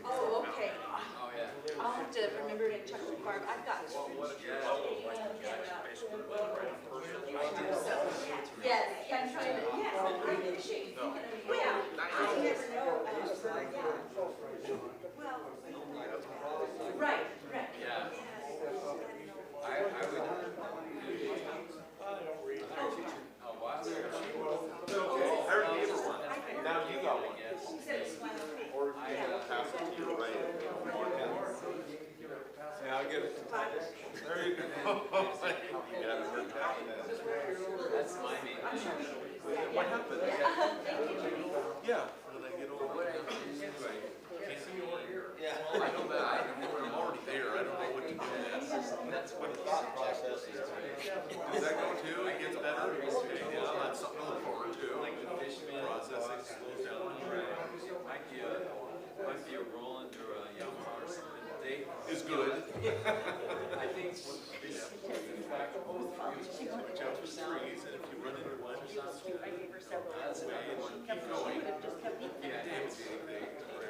Oh, okay. I'll have to remember to check the farm. I've got. Yes, I'm trying to. Yes, I'm fishing. Well, I never know. Well, right. Yeah. I would. Oh, wow. Now you got one. Or pass it to your right. Yeah, I'll give it to Titus. There you go. That's my main issue. What happened? Yeah. When I get over there. Yeah. I know that. I'm already there. I don't know what to do. That's what the thought process is. Does that go too? It gets better? Okay, yeah, that's something to look forward to. Like the fishman Processing slows down. might be a Roland or a Yamaha or something. They It's good. I think it's the fact that both Watch out for trees, and if you run into one, that's keep going.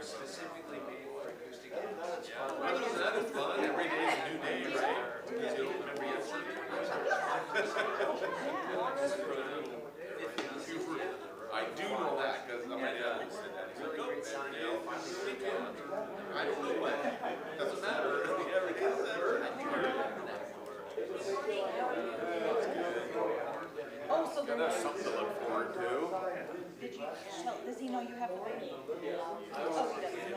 specifically made for acoustic guitars. Other than that, it's fun. Every day is a new day, right? Because you don't remember yesterday. I do know that because my dad always said that. He's like, oh, man, I don't know what. Doesn't matter. Every day is better. Oh, so then. That's something to look forward to. Did you tell, does he know you have a baby? Oh, he doesn't.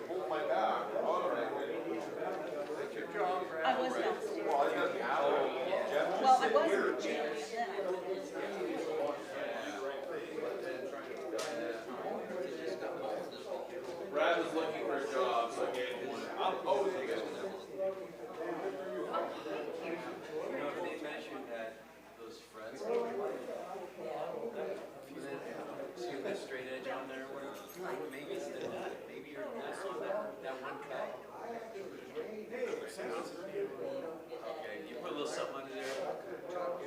Hold my back. All right. Good job. I was downstairs. Well, I got the hour. Well, I was in the gym, and then I went in. Brad was looking for a job, so I gave him one. I'm always looking for They mentioned that those frets, see that straight edge on there, maybe it's the nut, maybe you're not on that one cut. Okay, you put a little something under there. Okay.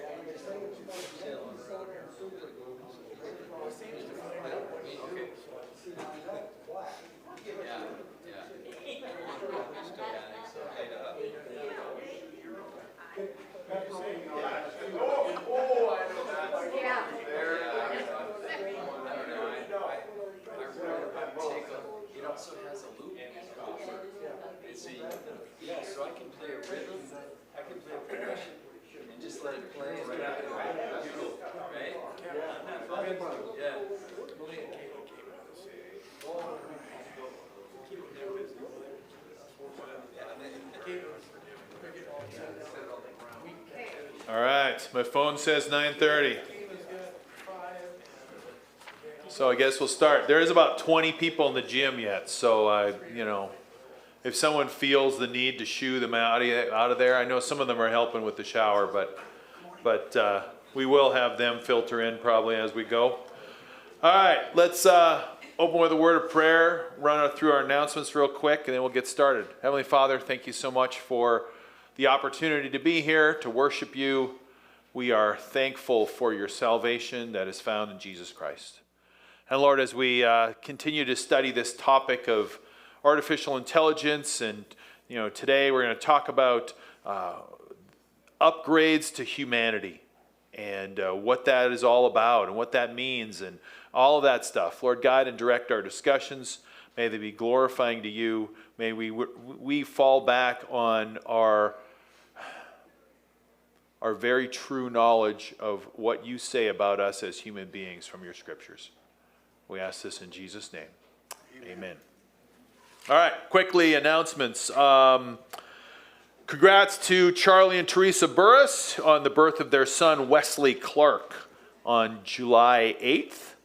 Yeah. It also has a loop. And so so I can play a rhythm, I can play a progression, and just let it play. Right? Yeah. All right, my phone says 9:30. So I guess we'll start. There is about 20 people in the gym yet, so if someone feels the need to shoo them out of there, I know some of them are helping with the shower, but we will have them filter in probably as we go. All right, let's open with a word of prayer, run through our announcements real quick, and then we'll get started. Heavenly Father, thank you so much for the opportunity to be here, to worship you. We are thankful for your salvation that is found in Jesus Christ. And Lord, as we continue to study this topic of artificial intelligence, and today we're going to talk about upgrades to humanity and what that is all about and what that means and all of that stuff. Lord, guide and direct our discussions. May they be glorifying to you. May we fall back on our very true knowledge of what you say about us as human beings from your scriptures. We ask this in Jesus' name. Amen. All right, quickly, announcements. Congrats to Charlie and Teresa Burris on the birth of their son, Wesley Clark, on July 8th.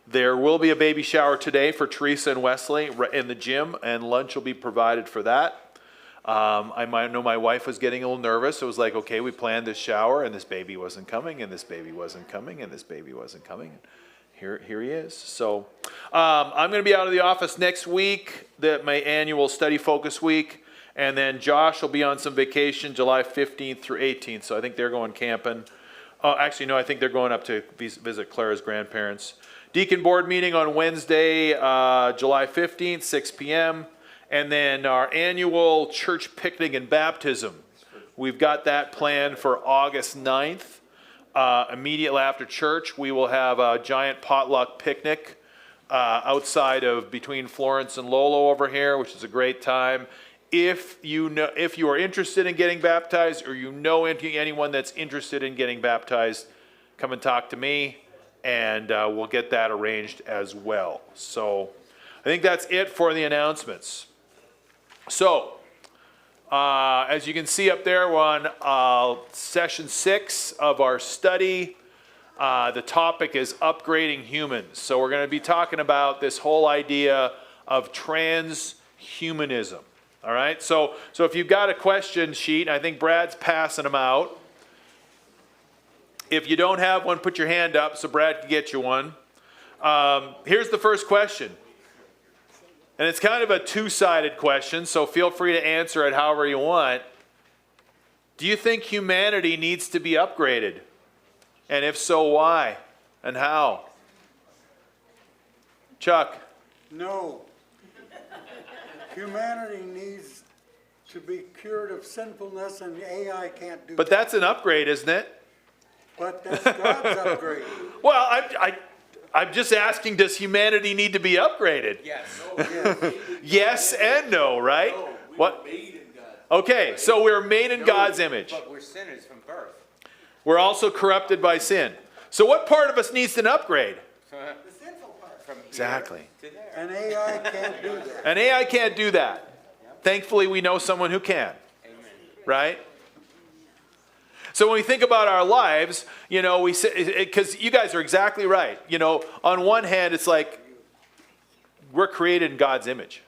There will be a baby shower today for Teresa and Wesley in the gym, and lunch will be provided for that. I know my wife was getting a little nervous. It was like, okay, we planned this shower, and this baby wasn't coming, and this baby wasn't coming, and this baby wasn't coming. Here he is. So I'm going to be out of the office next week, my annual study focus week, and then Josh will be on some vacation July 15th through 18th. So I think they're going camping. Oh, actually, no, I think they're going up to visit Clara's grandparents. Deacon board meeting on Wednesday, July 15th, 6 p.m. And then our annual church picnic and baptism. We've got that planned for August 9th. Immediately after church, we will have a giant potluck picnic outside of between Florence and Lolo over here, which is a great time. If you are interested in getting baptized, or you know anyone that's interested in getting baptized, come and talk to me, and we'll get that arranged as well. So I think that's it for the announcements. So as you can see up there, we're on session 6 of our study. The topic is upgrading humans. So we're going to be talking about this whole idea of transhumanism. All right, so if you've got a question sheet, I think Brad's passing them out. If you don't have one, put your hand up so Brad can get you one. Here's the first question. And it's kind of a two-sided question, so feel free to answer it however you want. Do you think humanity needs to be upgraded? And if so, why and how? Chuck? No. Humanity needs to be cured of sinfulness, and AI can't do But that. that's an upgrade, isn't it? But that's God's upgrade. Well, I'm just asking, does humanity need to be upgraded? Yes. Yes. Yes and no, right? What? Okay, so we're made in God's image. But we're sinners from birth. We're also corrupted by sin. So what part of us needs an upgrade? The sinful part. From here Exactly. to there. And AI can't do that. And AI can't do that. Thankfully, we know someone who can, Amen. right? So when we think about our lives, you know, we say, because you guys are exactly right. You know, on one hand, it's like we're created in God's image.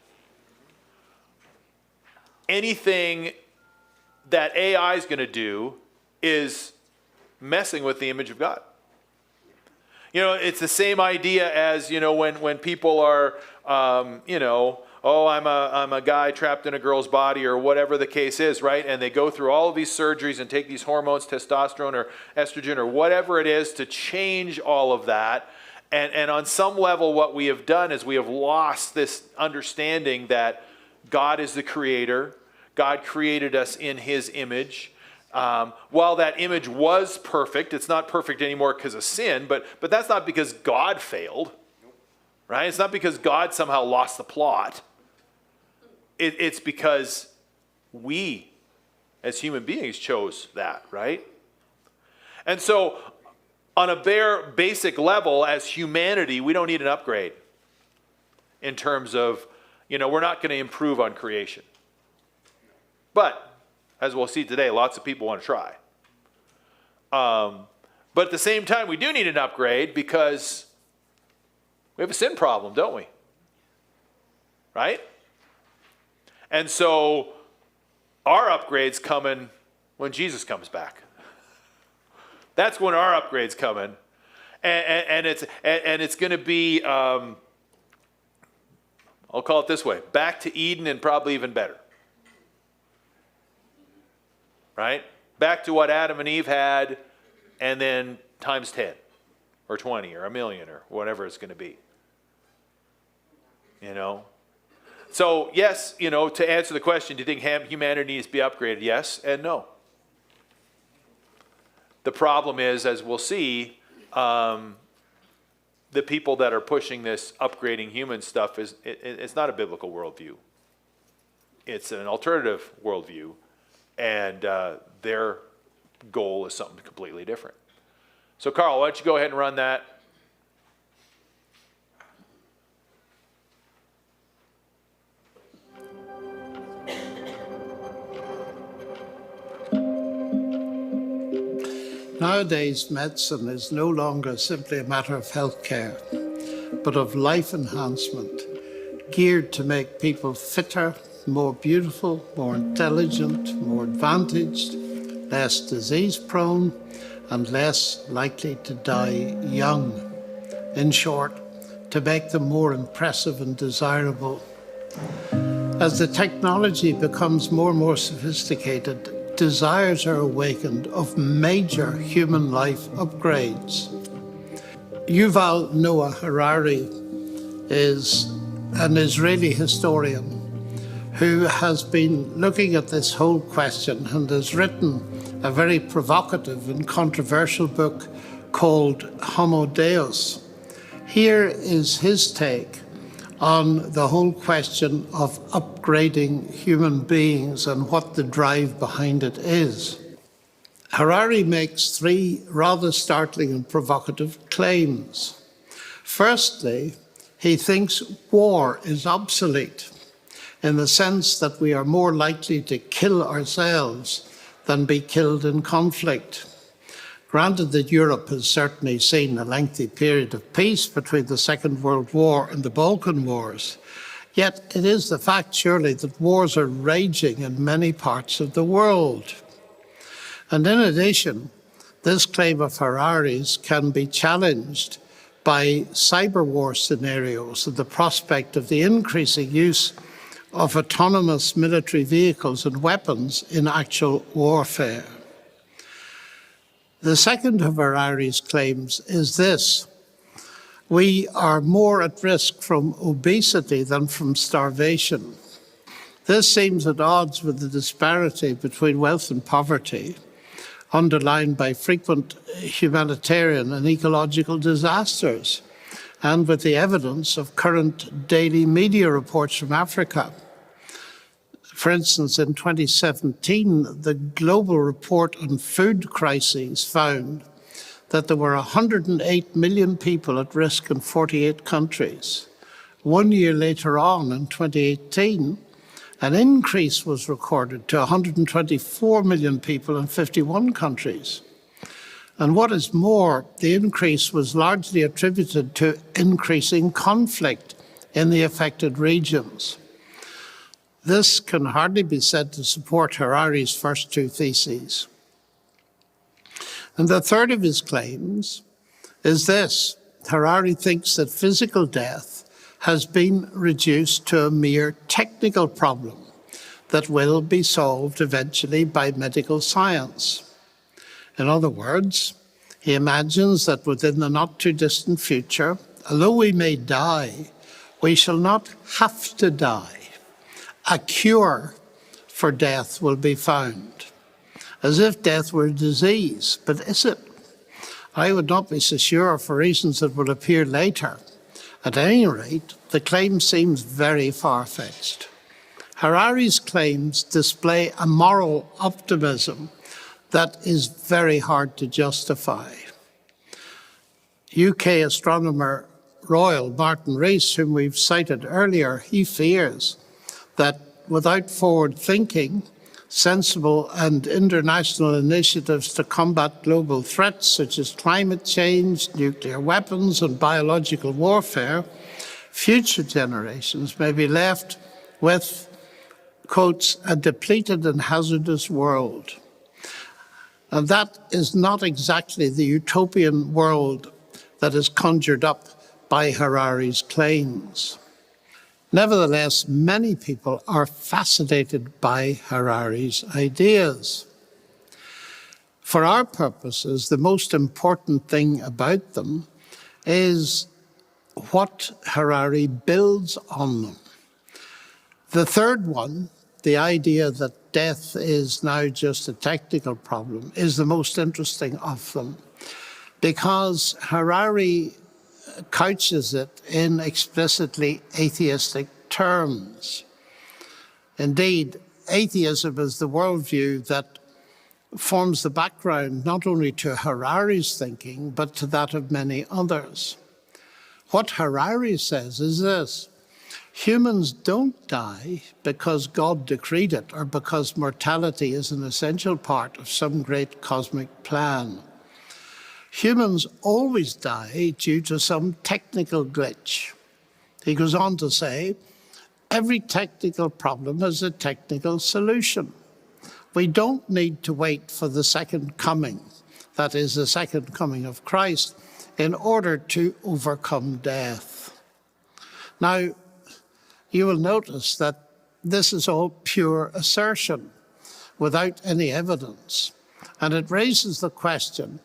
Anything that AI is going to do is messing with the image of God. You know, it's the same idea as, you know, when people are, you know, oh, I'm a guy trapped in a girl's body or whatever the case is, right? And they go through all of these surgeries and take these hormones, testosterone or estrogen or whatever it is to change all of that. And on some level, what we have done is we have lost this understanding that God is the creator. God created us in his image. While that image was perfect, it's not perfect anymore because of sin, but that's not because God failed, right? It's not because God somehow lost the plot. It's because we, as human beings, chose that, right? And so, on a bare basic level, as humanity, we don't need an upgrade in terms of, you know, we're not going to improve on creation. But, as we'll see today, lots of people want to try. But at the same time, we do need an upgrade because we have a sin problem, don't we? Right? And so our upgrade's coming when Jesus comes back. That's when our upgrade's coming. And it's going to be, I'll call it this way, back to Eden and probably even better. Right? Back to what Adam and Eve had, and then times 10 or 20 or a million or whatever it's going to be. You know? So, yes, you know, to answer the question, do you think humanity needs to be upgraded? Yes and no. The problem is, as we'll see, the people that are pushing this upgrading human stuff, it's not a biblical worldview. It's an alternative worldview. And their goal is something completely different. So, Carl, why don't you go ahead and run that? Nowadays, medicine is no longer simply a matter of health care, but of life enhancement, geared to make people fitter, more beautiful, more intelligent, more advantaged, less disease-prone, and less likely to die young. In short, to make them more impressive and desirable. As the technology becomes more and more sophisticated, desires are awakened of major human life upgrades. Yuval Noah Harari is an Israeli historian who has been looking at this whole question and has written a very provocative and controversial book called Homo Deus. Here is his take on the whole question of upgrading human beings and what the drive behind it is. Harari makes three rather startling and provocative claims. Firstly, he thinks war is obsolete in the sense that we are more likely to kill ourselves than be killed in conflict. Granted that Europe has certainly seen a lengthy period of peace between the Second World War and the Balkan Wars, yet it is the fact, surely, that wars are raging in many parts of the world. And in addition, this claim of Harari's can be challenged by cyber war scenarios and the prospect of the increasing use of autonomous military vehicles and weapons in actual warfare. The second of Harari's claims is this: we are more at risk from obesity than from starvation. This seems at odds with the disparity between wealth and poverty, underlined by frequent humanitarian and ecological disasters, and with the evidence of current daily media reports from Africa. For instance, in 2017, the Global Report on Food Crises found that there were 108 million people at risk in 48 countries. 1 year later on, in 2018, an increase was recorded to 124 million people in 51 countries. And what is more, the increase was largely attributed to increasing conflict in the affected regions. This can hardly be said to support Harari's first two theses. And the third of his claims is this: Harari thinks that physical death has been reduced to a mere technical problem that will be solved eventually by medical science. In other words, he imagines that within the not-too-distant future, although we may die, we shall not have to die. A cure for death will be found, as if death were a disease. But is it? I would not be so sure for reasons that will appear later. At any rate, the claim seems very far-fetched. Harari's claims display a moral optimism that is very hard to justify. UK astronomer Royal Martin Rees, whom we've cited earlier, he fears that without forward thinking, sensible and international initiatives to combat global threats such as climate change, nuclear weapons and biological warfare, future generations may be left with, quotes, a depleted and hazardous world. And that is not exactly the utopian world that is conjured up by Harari's claims. Nevertheless, many people are fascinated by Harari's ideas. For our purposes, the most important thing about them is what Harari builds on them. The third one, the idea that death is now just a technical problem, is the most interesting of them, because Harari couches it in explicitly atheistic terms. Indeed, atheism is the worldview that forms the background not only to Harari's thinking, but to that of many others. What Harari says is this: humans don't die because God decreed it or because mortality is an essential part of some great cosmic plan. Humans always die due to some technical glitch. He goes on to say, every technical problem has a technical solution. We don't need to wait for the second coming, that is, the second coming of Christ, in order to overcome death. Now, you will notice that this is all pure assertion. without any evidence. And it raises the question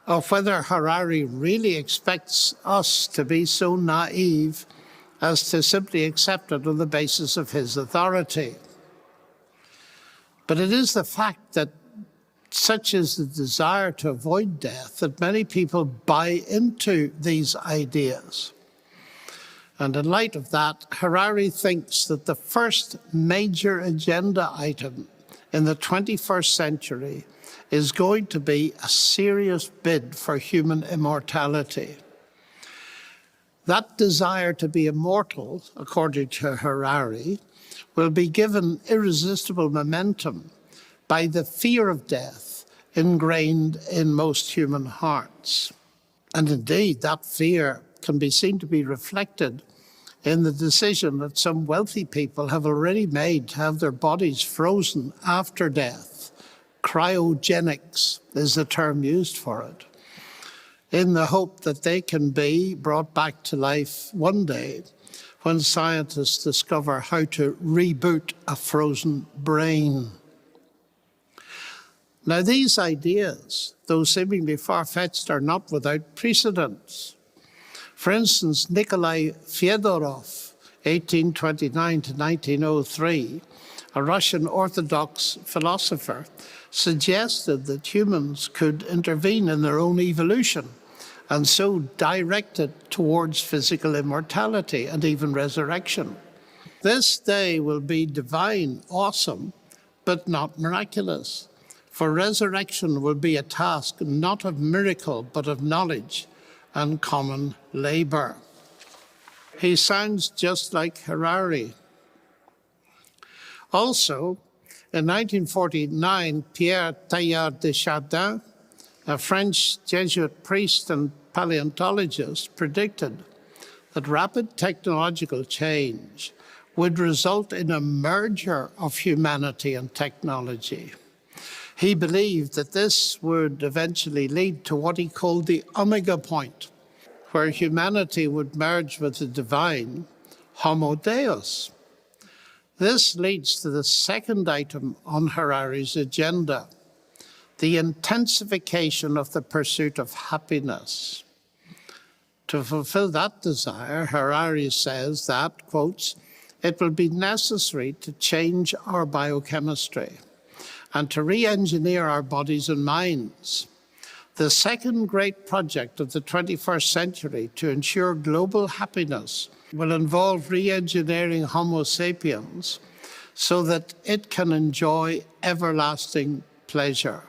of whether Harari really expects us to be so naive as to simply accept it on the basis of his authority. But it is the fact that such is the desire to avoid death that many people buy into these ideas. And in light of that, Harari thinks that the first major agenda item in the 21st century is going to be a serious bid for human immortality. That desire to be immortal, according to Harari, will be given irresistible momentum by the fear of death ingrained in most human hearts. And indeed, that fear can be seen to be reflected in the decision that some wealthy people have already made to have their bodies frozen after death. Cryogenics is the term used for it, in the hope that they can be brought back to life one day when scientists discover how to reboot a frozen brain. Now, these ideas, though seemingly far-fetched, are not without precedents. For instance, Nikolai Fyodorov, 1829 to 1903, a Russian Orthodox philosopher, suggested that humans could intervene in their own evolution and so direct it towards physical immortality and even resurrection. This day will be divine, awesome, but not miraculous. For resurrection will be a task not of miracle, but of knowledge and common labor. He sounds just like Harari. Also, in 1949, Pierre Teilhard de Chardin, a French Jesuit priest and paleontologist, predicted that rapid technological change would result in a merger of humanity and technology. He believed that this would eventually lead to what he called the omega point, where humanity would merge with the divine, Homo Deus. This leads to the second item on Harari's agenda, the intensification of the pursuit of happiness. To fulfill that desire, Harari says that, quotes, it will be necessary to change our biochemistry and to re-engineer our bodies and minds. The second great project of the 21st century to ensure global happiness will involve re-engineering Homo sapiens so that it can enjoy everlasting pleasure.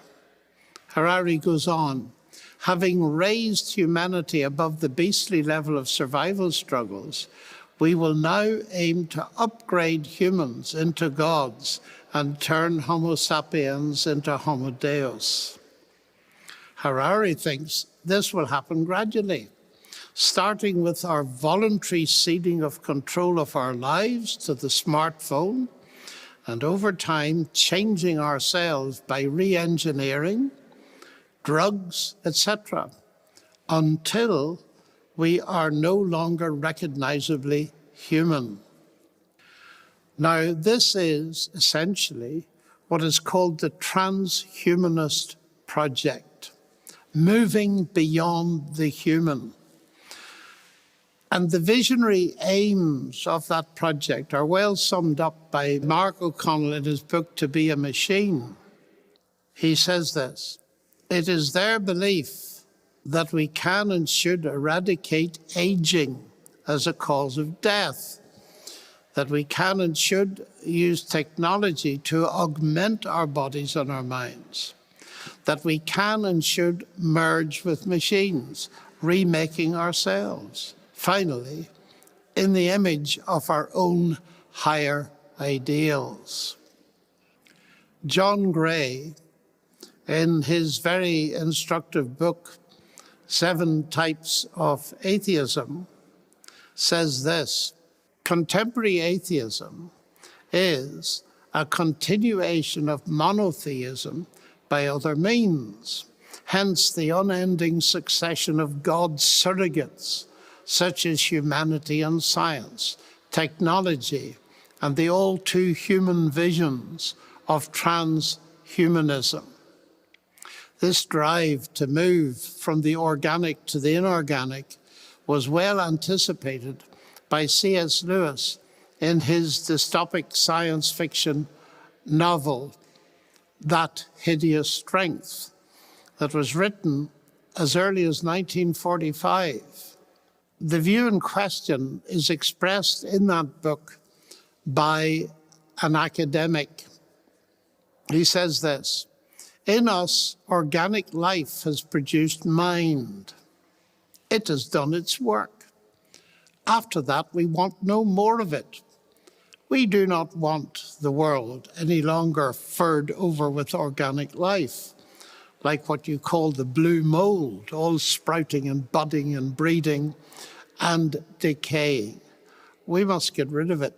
Harari goes on, having raised humanity above the beastly level of survival struggles, we will now aim to upgrade humans into gods and turn Homo sapiens into Homo Deus. Harari thinks this will happen gradually, starting with our voluntary ceding of control of our lives to the smartphone, and over time changing ourselves by re-engineering, drugs, etc., until we are no longer recognizably human. Now, this is essentially what is called the transhumanist project, moving beyond the human. And the visionary aims of that project are well summed up by Mark O'Connell in his book, To Be a Machine. He says this, it is their belief that we can and should eradicate aging as a cause of death, that we can and should use technology to augment our bodies and our minds, that we can and should merge with machines, remaking ourselves, finally, in the image of our own higher ideals. John Gray, in his very instructive book, 7 Types of Atheism, says this, contemporary atheism is a continuation of monotheism by other means, hence the unending succession of God's surrogates, such as humanity and science, technology, and the all too human visions of transhumanism. humanism. This drive to move from the organic to the inorganic was well anticipated by C.S. Lewis in his dystopic science fiction novel, That Hideous Strength, that was written as early as 1945. The view in question is expressed in that book by an academic. He says this: "In us, organic life has produced mind. It has done its work. After that, we want no more of it. We do not want the world any longer furred over with organic life, like what you call the blue mold, all sprouting and budding and breeding and decaying. We must get rid of it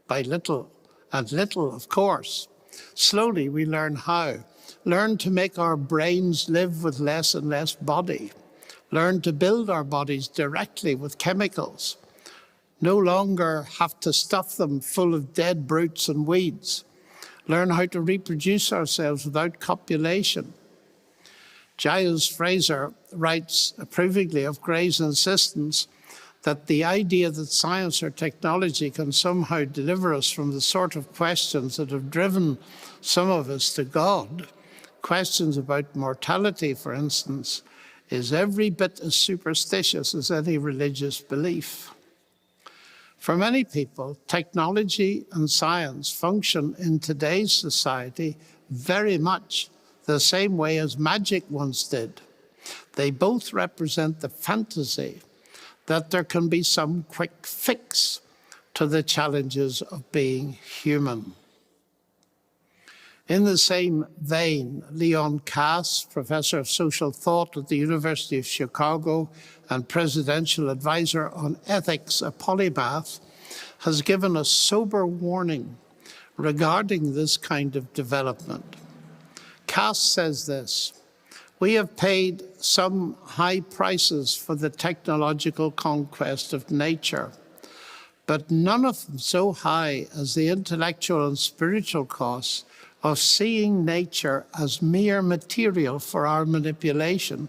by little and little, of course. Slowly we learn how. Learn to make our brains live with less and less body. Learn to build our bodies directly with chemicals. No longer have to stuff them full of dead brutes and weeds. Learn how to reproduce ourselves without copulation." Giles Fraser writes approvingly of Gray's insistence that the idea that science or technology can somehow deliver us from the sort of questions that have driven some of us to God, questions about mortality, for instance, is every bit as superstitious as any religious belief. For many people, technology and science function in today's society very much the same way as magic once did. They both represent the fantasy that there can be some quick fix to the challenges of being human. In the same vein, Leon Kass, professor of social thought at the University of Chicago and presidential advisor on ethics, a polymath, has given a sober warning regarding this kind of development. Kass says this: "We have paid some high prices for the technological conquest of nature, but none of them so high as the intellectual and spiritual costs of seeing nature as mere material for our manipulation,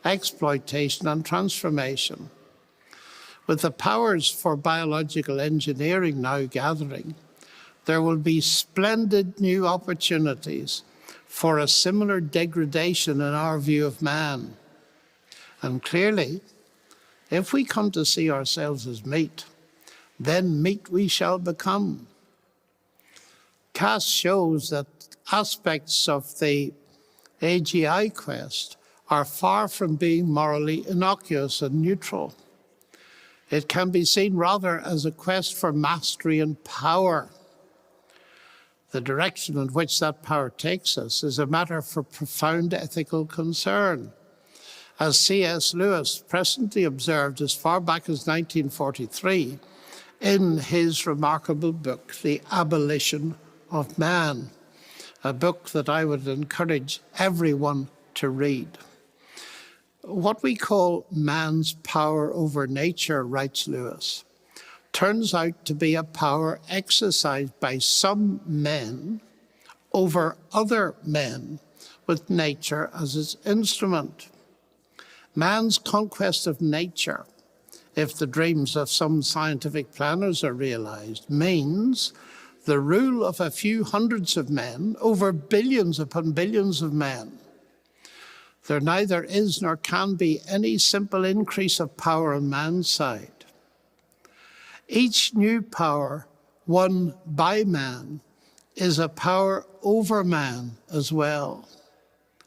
exploitation, and transformation. With the powers for biological engineering now gathering, there will be splendid new opportunities for a similar degradation in our view of man. And clearly, if we come to see ourselves as meat, then meat we shall become." Cass shows that aspects of the AGI quest are far from being morally innocuous and neutral. It can be seen rather as a quest for mastery and power. The direction in which that power takes us is a matter for profound ethical concern. As C.S. Lewis presently observed as far back as 1943 in his remarkable book, The Abolition of Man, a book that I would encourage everyone to read. What we call man's power over nature, writes Lewis, turns out to be a power exercised by some men over other men with nature as its instrument. Man's conquest of nature, if the dreams of some scientific planners are realized, means the rule of a few hundreds of men over billions upon billions of men. There neither is nor can be any simple increase of power on man's side. Each new power won by man is a power over man as well.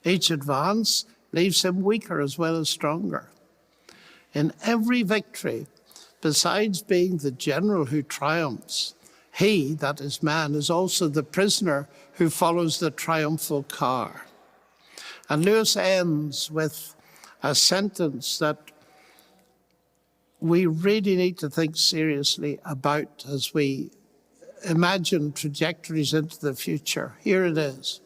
Each advance leaves him weaker as well as stronger. In every victory, besides being the general who triumphs, he, that is man, is also the prisoner who follows the triumphal car. And Lewis ends with a sentence that we really need to think seriously about as we imagine trajectories into the future. Here it is.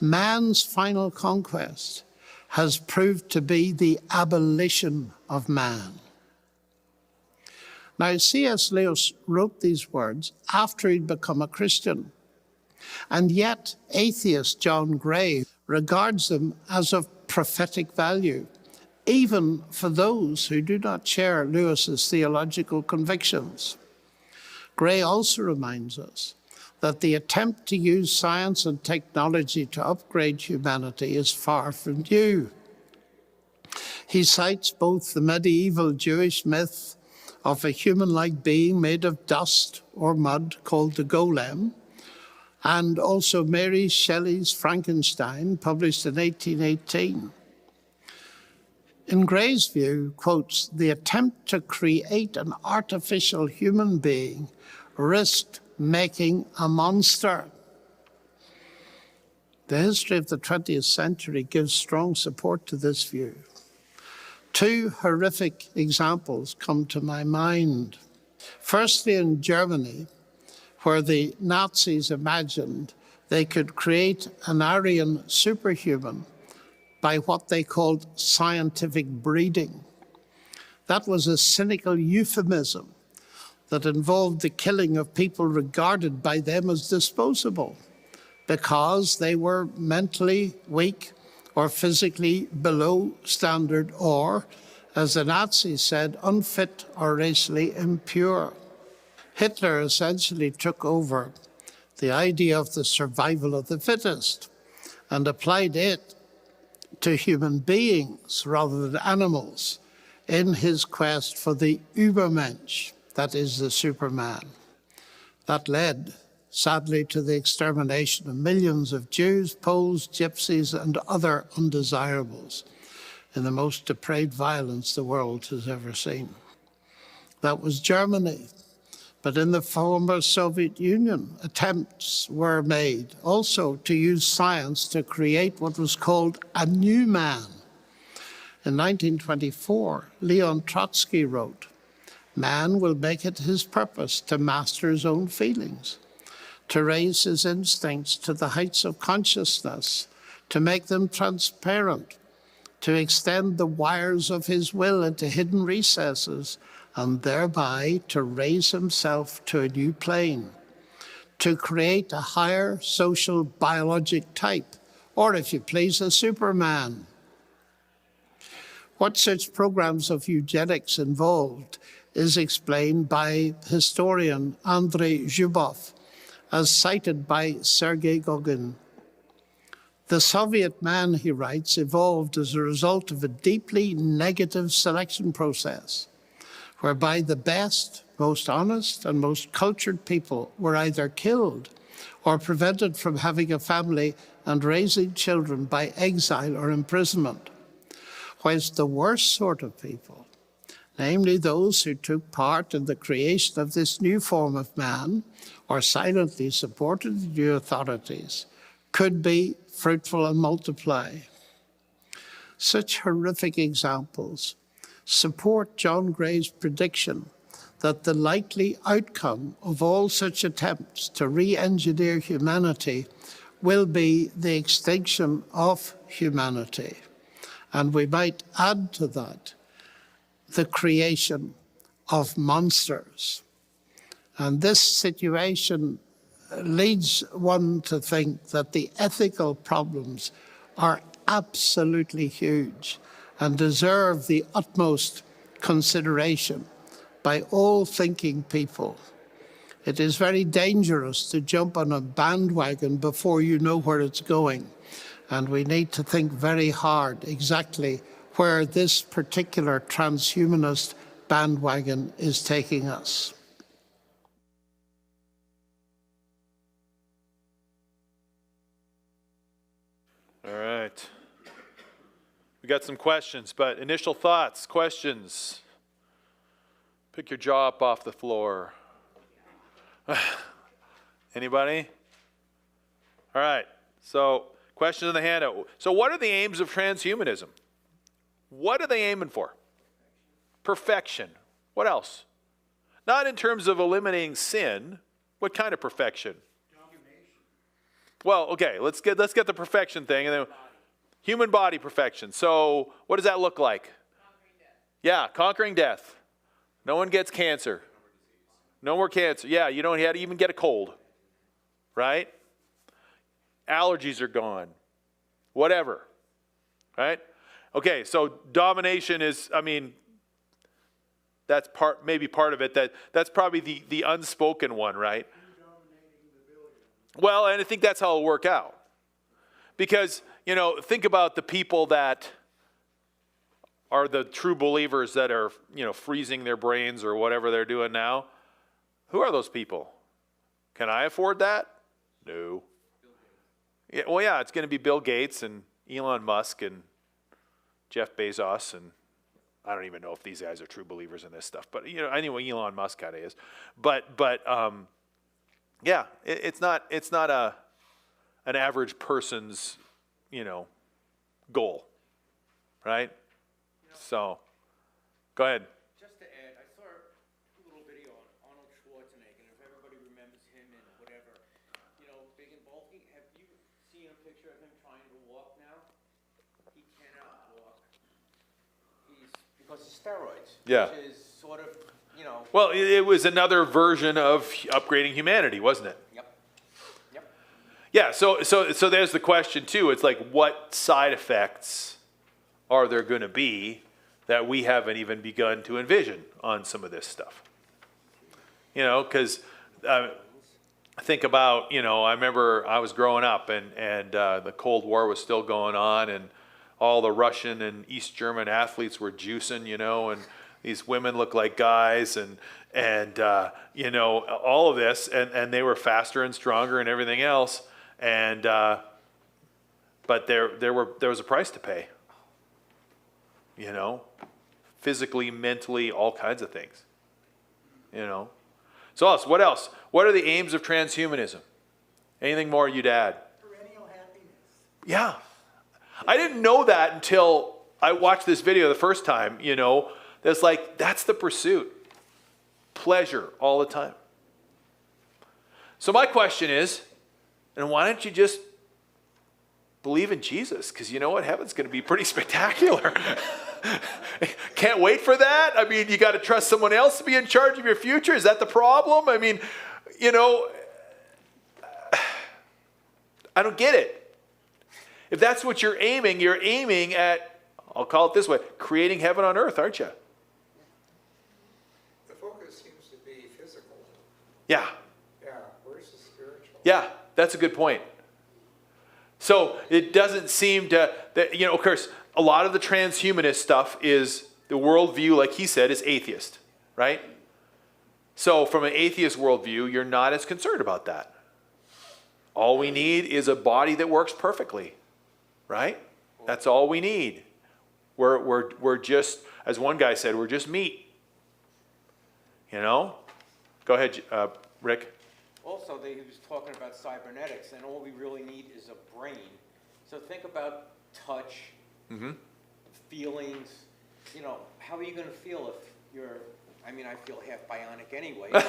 Man's final conquest has proved to be the abolition of man. Now, C.S. Lewis wrote these words after he'd become a Christian. And yet, atheist John Gray regards them as of prophetic value, even for those who do not share Lewis's theological convictions. Gray also reminds us that the attempt to use science and technology to upgrade humanity is far from new. He cites both the medieval Jewish myth of a human-like being made of dust or mud called the golem, and also Mary Shelley's Frankenstein, published in 1818. In Gray's view, quotes, the attempt to create an artificial human being risked making a monster. The history of the 20th century gives strong support to this view. Two horrific examples come to my mind. Firstly, in Germany, where the Nazis imagined they could create an Aryan superhuman by what they called scientific breeding. That was a cynical euphemism that involved the killing of people regarded by them as disposable because they were mentally weak or physically below standard or, as the Nazis said, unfit or racially impure. Hitler essentially took over the idea of the survival of the fittest and applied it to human beings rather than animals in his quest for the Übermensch, that is the Superman. That led, sadly, to the extermination of millions of Jews, Poles, Gypsies, and other undesirables in the most depraved violence the world has ever seen. That was Germany. But in the former Soviet Union, attempts were made also to use science to create what was called a new man. In 1924, Leon Trotsky wrote, "Man will make it his purpose to master his own feelings, to raise his instincts to the heights of consciousness, to make them transparent, to extend the wires of his will into hidden recesses, and thereby to raise himself to a new plane, to create a higher social biologic type, or if you please, a Superman." What such programs of eugenics involved is explained by historian Andrei Zhubov, as cited by Sergei Gogin. The Soviet man, he writes, evolved as a result of a deeply negative selection process, whereby the best, most honest, and most cultured people were either killed or prevented from having a family and raising children by exile or imprisonment, whilst the worst sort of people, namely those who took part in the creation of this new form of man or silently supported the new authorities, could be fruitful and multiply. Such horrific examples support John Gray's prediction that the likely outcome of all such attempts to re-engineer humanity will be the extinction of humanity. And we might add to that the creation of monsters. And this situation leads one to think that the ethical problems are absolutely huge and deserve the utmost consideration by all thinking people. It is very dangerous to jump on a bandwagon before you know where it's going. And we need to think very hard exactly where this particular transhumanist bandwagon is taking us. All right. We got some questions, but initial thoughts, questions. Pick your jaw up off the floor. Anybody? All right. So, question in the handout. So what are the aims of transhumanism? What are they aiming for? Perfection. What else? Not in terms of eliminating sin. What kind of perfection? Well, okay, let's get the perfection thing, and then human body perfection. So what does that look like? Conquering death. Yeah, conquering death. No one gets cancer. No more cancer. Yeah, you don't even get a cold, right? allergies are gone, whatever, right? Okay, so domination is, I mean, that's maybe part of it. That's probably the unspoken one, right? Well, and I think that's how it'll work out. Because, think about the people that are the true believers that are, freezing their brains or whatever they're doing now. Who are those people? Can I afford that? No. Yeah, well, yeah, it's going to be Bill Gates and Elon Musk and Jeff Bezos, and I don't even know if these guys are true believers in this stuff, but anyway, Elon Musk kind of is. But yeah, it's not an average person's goal, right? So, go ahead. Just to add, I saw a little video on Arnold Schwarzenegger, and if everybody remembers him and whatever, big and bulky. Have you seen a picture of him trying to walk now? He cannot walk. Because of steroids. Yeah. Which is sort of, Well, it was another version of upgrading humanity, wasn't it? Yep. Yep. Yeah, so there's the question too. It's like, what side effects are there going to be that we haven't even begun to envision on some of this stuff? Because think about, I remember I was growing up and the Cold War was still going on, and all the Russian and East German athletes were juicing, and these women look like guys, and all of this, and they were faster and stronger and everything else, and but there was a price to pay, physically, mentally, all kinds of things, So what else? What are the aims of transhumanism? Anything more you'd add? Perennial happiness. Yeah. I didn't know that until I watched this video the first time, That's like, that's the pursuit. Pleasure all the time. So my question is, and why don't you just believe in Jesus? Because you know what? Heaven's going to be pretty spectacular. Can't wait for that. I mean, you got to trust someone else to be in charge of your future. Is that the problem? I mean, I don't get it. If that's what you're aiming at, I'll call it this way, creating heaven on earth, aren't you? The focus seems to be physical. Yeah. Yeah, where's the spiritual? Yeah, that's a good point. So it doesn't seem to, of course, a lot of the transhumanist stuff is, the worldview, like he said, is atheist, right? So from an atheist worldview, you're not as concerned about that. All we need is a body that works perfectly, right? That's all we need. We're just, as one guy said, we're just meat. Go ahead, Rick. Also, he was talking about cybernetics, and all we really need is a brain. So think about touch, feelings. How are you going to feel if you're, I feel half bionic anyway. But,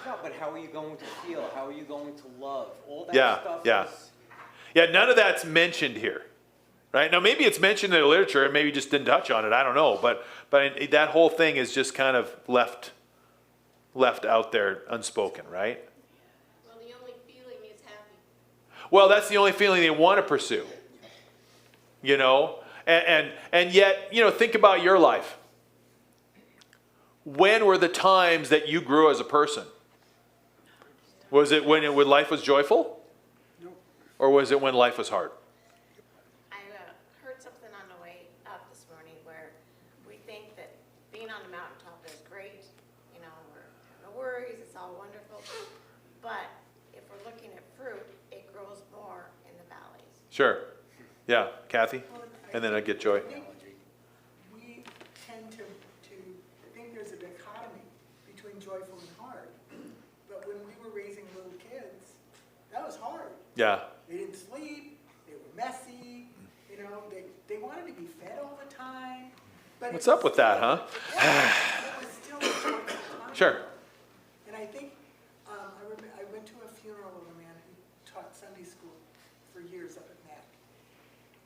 no, but how are you going to feel? How are you going to love? All that stuff is... Yeah, none of that's mentioned here. Right? Now, maybe it's mentioned in the literature, and maybe just didn't touch on it. I don't know. But that whole thing is just kind of left out there unspoken, right? Well, the only feeling is happy. Well, that's the only feeling they want to pursue. And yet, think about your life. When were the times that you grew as a person? Was it when life was joyful? No. Or was it when life was hard? I heard something on the way up this morning where we think that being on the mountaintop is great. No worries, it's all wonderful. But if we're looking at fruit, it grows more in the valleys. Sure. Yeah, Kathy? And then I get Joy. We tend to think there's a dichotomy between joyful and hard. But when we were raising little kids, that was hard. Yeah. They didn't sleep, they were messy, they wanted to be fed all the time. But What's up with that, huh? It was still a joyful time. Sure. And I think, I went to a funeral of a man who taught Sunday school for years up at Mac.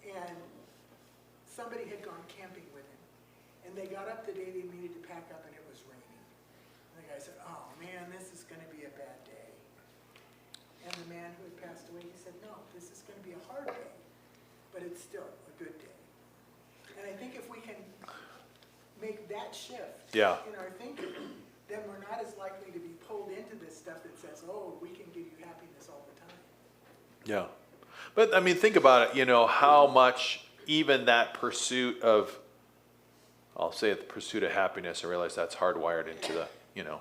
And somebody had gone camping with him. And they got up the day they needed to pack up, and it was raining. And the guy said, "Oh man, this is going to be a bad day." And the man who had passed away, he said, no, this is gonna be a hard day, but it's still a good day. And I think if we can make that shift Yeah. in our thinking, then we're not as likely to be pulled into this stuff that says, oh, we can give you happiness all the time. Yeah. But I mean, think about it, you know, how much even that pursuit of, I'll say it, the pursuit of happiness, I realize that's hardwired into the, you know,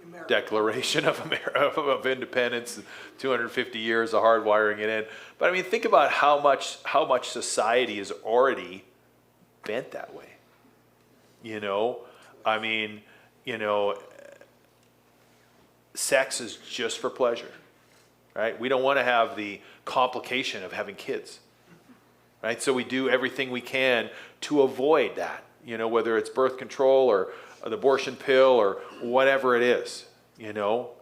America. Declaration of of Independence, 250 years of hardwiring it in. But I mean, think about how much society is already bent that way. You know, I mean, you know, sex is just for pleasure, right? We don't want to have the complication of having kids, right? So we do everything we can to avoid that, you know, whether it's birth control or the abortion pill or whatever it is, you know.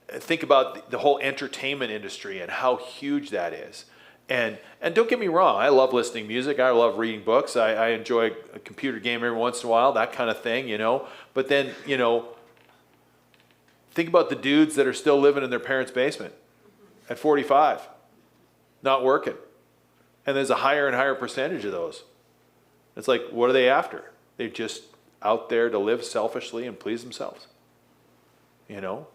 Think about the whole entertainment industry and how huge that is. And don't get me wrong, I love listening to music, I love reading books, I enjoy a computer game every once in a while, that kind of thing, you know. But then, you know, think about the dudes that are still living in their parents' basement at 45, not working. And there's a higher and higher percentage of those. It's like, what are they after? They're just out there to live selfishly and please themselves. You know?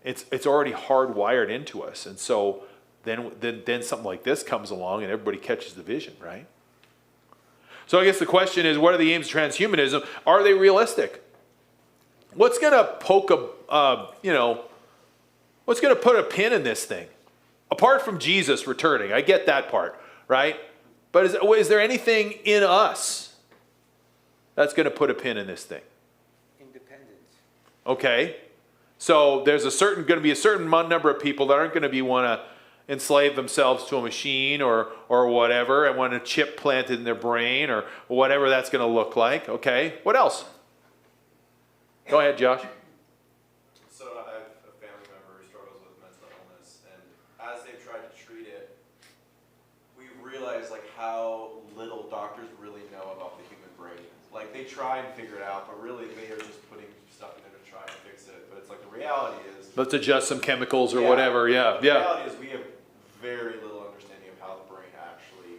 It's already hardwired into us. And so then something like this comes along and everybody catches the vision, right? So I guess the question is, what are the aims of transhumanism? Are they realistic? What's going to poke what's going to put a pin in this thing? Apart from Jesus returning, I get that part, right? But is there anything in us that's going to put a pin in this thing? Independence. Okay. So there's going to be a certain number of people that aren't going to want to enslave themselves to a machine or whatever and want a chip planted in their brain or whatever that's going to look like. Okay. What else? Go ahead, Josh. So I have a family member who struggles with mental illness, and as they've tried to treat it, we've realized like how little doctors really know about the human brain. Like they try and figure it out, but really they are just putting stuff in there to try and fix it. But it's like the reality is, Let's adjust some chemicals or whatever. Yeah. The reality is we have very little understanding of how the brain actually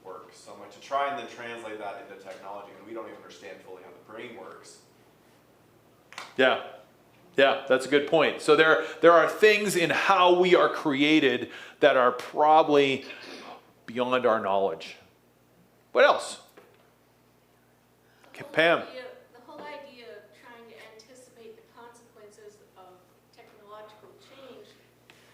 works. So much to try and then translate that into technology, and we don't even understand fully how the brain works. Yeah, that's a good point. So there are things in how we are created that are probably beyond our knowledge. What else? Okay, Pam. The whole idea of trying to anticipate the consequences of technological change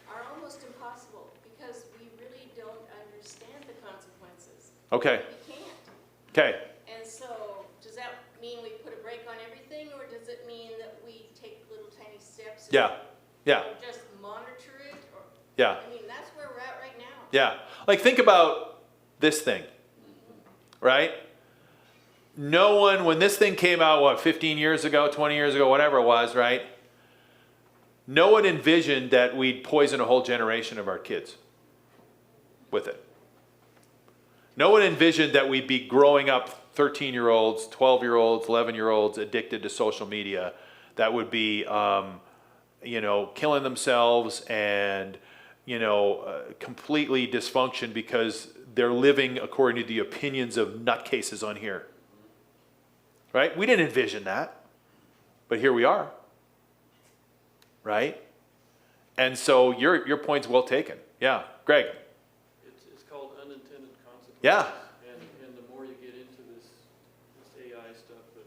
are almost impossible because we really don't understand the consequences. Okay. We can't. Okay. And so, does that mean we put a brake on everything, or does it mean that we take little tiny steps? Yeah. And just monitor it? Or, Yeah. I mean, that's where we're at right now. Yeah. Like think about this thing, right? No one, when this thing came out, 15 years ago, 20 years ago, whatever it was, right? No one envisioned that we'd poison a whole generation of our kids with it. No one envisioned that we'd be growing up 13-year-olds, 12-year-olds, 11-year-olds addicted to social media that would be, killing themselves and, completely dysfunction because they're living according to the opinions of nutcases on here. Right? We didn't envision that, but here we are. Right? And so your point's well taken. Yeah. Greg? It's called unintended consequences. Yeah. And the more you get into this AI stuff and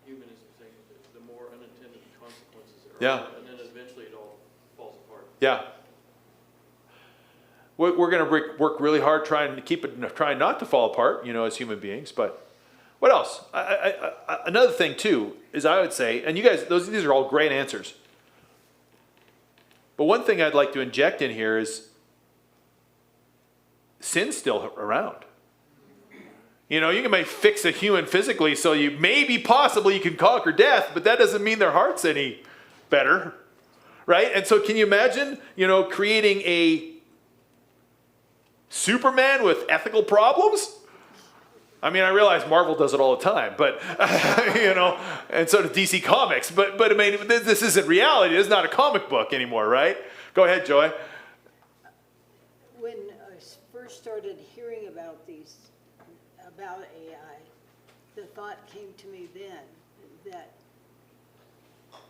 humanism thing, the more unintended consequences there are. Yeah. And then eventually it all falls apart. Yeah. We're going to work really hard trying not to fall apart, as human beings. But what else? Another thing too is I would say, and you guys, these are all great answers. But one thing I'd like to inject in here is sin's still around. You can fix a human physically, so possibly you can conquer death, but that doesn't mean their heart's any better, right? And so can you imagine, creating a Superman with ethical problems? I mean, I realize Marvel does it all the time, but, you know, and so does DC Comics. But I mean, this isn't reality. It's not a comic book anymore, right? Go ahead, Joy. When I first started hearing about AI, the thought came to me then that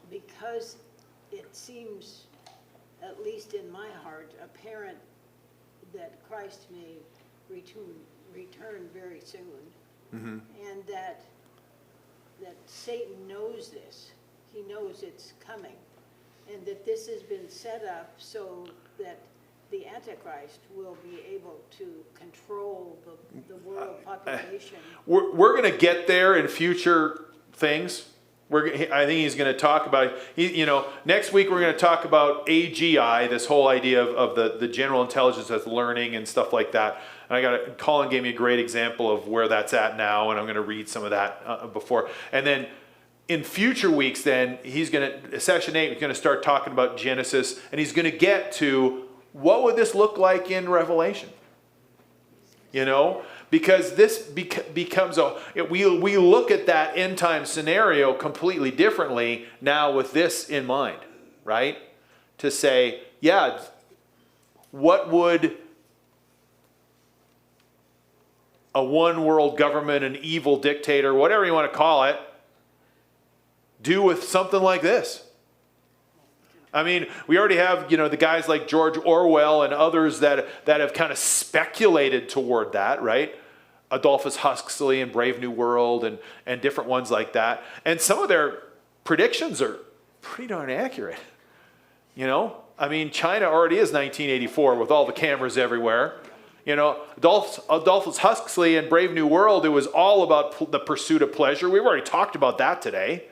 because it seems, at least in my heart, apparent that Christ may return very soon, and that Satan knows this. He knows it's coming, and that this has been set up so that the Antichrist will be able to control the world population. We're going to get there in future things. I think he's going to talk about, next week we're going to talk about AGI, this whole idea of the general intelligence as learning and stuff like that. And Colin gave me a great example of where that's at now, and I'm going to read some of that before. And then in future weeks, then session 8, he's going to start talking about Genesis, and he's going to get to what would this look like in Revelation? Because this becomes we look at that end time scenario completely differently now with this in mind, right? To say, yeah, what would a one world government, an evil dictator, whatever you want to call it, do with something like this? I mean, we already have, the guys like George Orwell and others that have kind of speculated toward that, right? Adolphus Huxley and Brave New World and different ones like that. And some of their predictions are pretty darn accurate. I mean, China already is 1984 with all the cameras everywhere. Adolphus Huxley and Brave New World, it was all about the pursuit of pleasure. We've already talked about that today.